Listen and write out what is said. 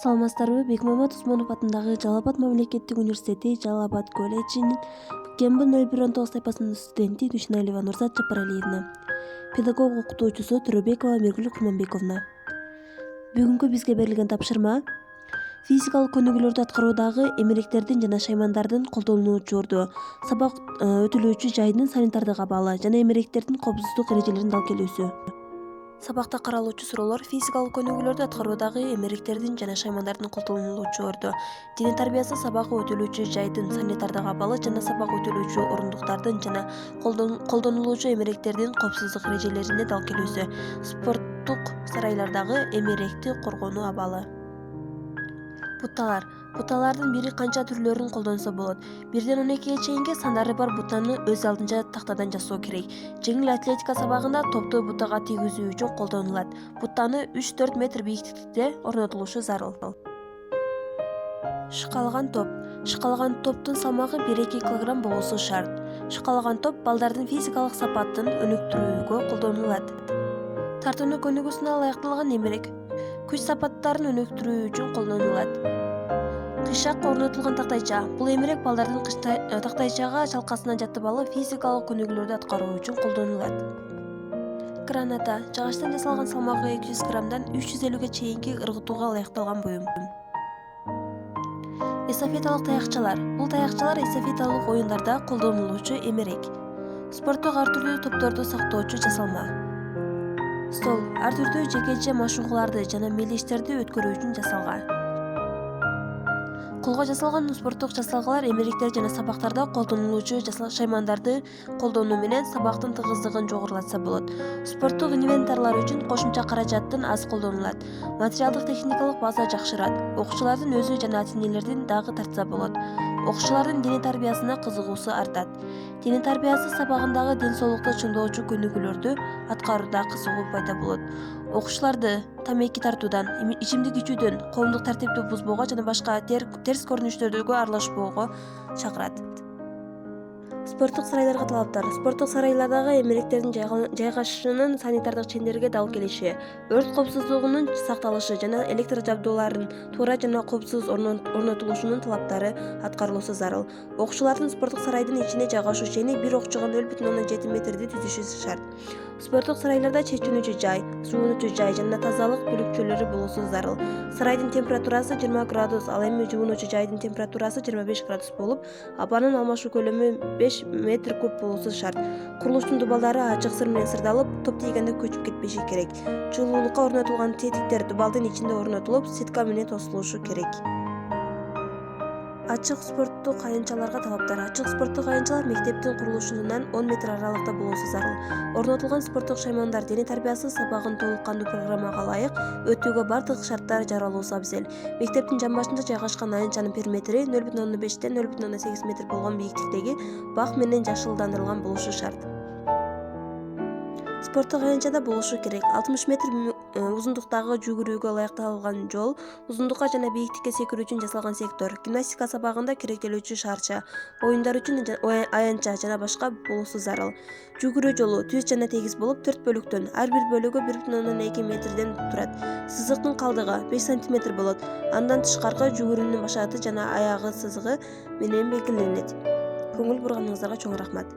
Саламатсыздарбы? Бекмамат Усманов атындагы Жалал Абад мамлекеттик университети Жалал Абад колледжинин КМБ 0119 тайпасынын студенти Душиналиева Нурзат Жапаралиевна, педагог окутуучусу Төрөбекова Миргүл Курманбековна. Бүгүнкү бизге берилген тапшырма физикалык көнүгүүлөрдү аткаруудагы эмеректердин жана шаймандардын колдонулуучу сабак өтүлүүчү жайдын санитардык абалы жана эмеректердин коопсуздук эрежелерин дал келүүсү. Сабакта каралуучу суроолор физикалык көнүгүүлөрдү аткаруудагы эмеректердин жана шаймандардын колдонулуучу дене тарбиясы сабагы өтүлүүчү жайдын санитардык абалы жана сабак өтүлүүчү орундуктардын жана колдонулуучу эмеректердин коопсуздук эрежелерине дал келүүсү. Спорттук сарайлардагы эмеректи коргонуу абалы. Буталардын бири канча түрлөрүн колдонсо болот? 1-12 чейинки сандары бар бутаны өз алдынча тактадан жасоо керек. Жеңил атлетика сабагында топту бутага тийгизүү үчүн колдонулат. Бутаны 3-4 метр бийиктикте орнотулушу зарыл. Шкалаган топ. Шкалаган топтун салмагы 1-2 кг болуусу шарт. Шкалаган топ балдардын физикалык сапатын өнүктүрүүгө колдонулат. Тартууну көнүгүүсүнө ылайыкталган эмерек күч сапаттарын өнүктүрүү үчүн колдонулат. Кыйшак орнотулган тактайча. Бул эмерек балдардын тактайчага чалкасына жатып алып физикалык көнүгүүлөрдү аткаруу үчүн колдонулат. Граната. Жагачтан жасалган салмагы 200 граммдан 350ге чейинки ыргытууга ылайыкталган буюм. Эстафеталык таякчалар. Бул таякчалар эстафеталык оюндарда колдонулуучу эмерек. Спорттук ар түрдүү топторду сактоочу жасалма. Стол. Ар түрдүү жекече машыгууларды жана мелдештерди өткөрүү үчүн жасалган. Колго жасалган спорттук жасалгалар эмеректер жана сабактарда колдонулуучу шаймандарды колдонуу менен сабактын тыгыздыгын жогорулатса болот. Спорттук инвентарлар үчүн кошумча каражаттын аз колдонулат. Материалдык техникалык база жакшырат. Окуучулардын өзү жана ата-энелердин дагы тартса болот. Окуучулардын дене тарбиясына кызыгуусу артат. Дене тарбиясы сабагындагы ден соолукту чыңдоочу көнүгүүлөрдү аткарууда кызыгуу пайда болот. Окуучуларды тамеки тартуудан, ичимдик ичүүдөн, коомдук тартипти бузбоого жана башка терс көрүнүштөргө аралашпоого чакырат. Спорттук сарайларга талаптар. Спорттук сарайлардагы эмеректердин жайгашышынын санитардык чендерге дал келиши, өрт коопсуздугунун сакталышы жана электр жабдууларынын туура жана коопсуз орнотулушунун талаптары аткарылуусу зарыл. Окуучулардын спорттук сарайдын ичине жайгашуу чени 1 окчуга 0,7 метрди түзүшү шарт. Спорттук сарайларда чечүүнүчү жай, жуунуучу жай жана тазалык бөлүкчөлөрү болуусу зарыл. Сарайдын температурасы 20 градус, ал эми жуунуучу жайдын температурасы 25 градус болуп, абанын алмашуу көлөмү 5 метр куб болуусу шарт. Курулуштун дубалдары ачык сыр менен сырдалып, топ тийгенде көчүп кетпеши керек. Жылуулукка орнотулган тетиктер дубалдын ичинде орнотулуп, сетка менен тосулушу керек. Ачык спорттук аянтчаларга талаптар. Ачык спорттук аянтчалар мектептин курулушунан 10 метр аралыкта болуусу зарыл. Орнотулган спорттук шаймандар дене тарбиясы сабагын толук кандуу программага ылайык өтүүгө бардык шарттар жаралуусу абзел. Мектептин жамбашында жайгашкан аянтчанын периметри 0,5-тен 0,8 метр болгон бийиктиктеги бак менен жашылдандырылган болушу шарт. Спорттук аянтчада болушу керек. 60 метр узундуктагы жүгүрүүгө ылайыкталган жол, узундукка жана бийиктикке секирүү үчүн жасалган сектор, гимнастика сабагында керектелүүчү шаарча, оюндар үчүн аянтча жана башка болуусу зарыл. Жүгүрүү жолу түз жана тегиз болуп 4 бөлүктөн, ар бир бөлүгү 1,2 метрден турат. Сызыктын калдыгы 5 см болот. Андан тышкаркы жүгүрүүнүн башаты жана аягы сызыгы менен белгиленет. Көңүл бурганыңыздарга чоң рахмат.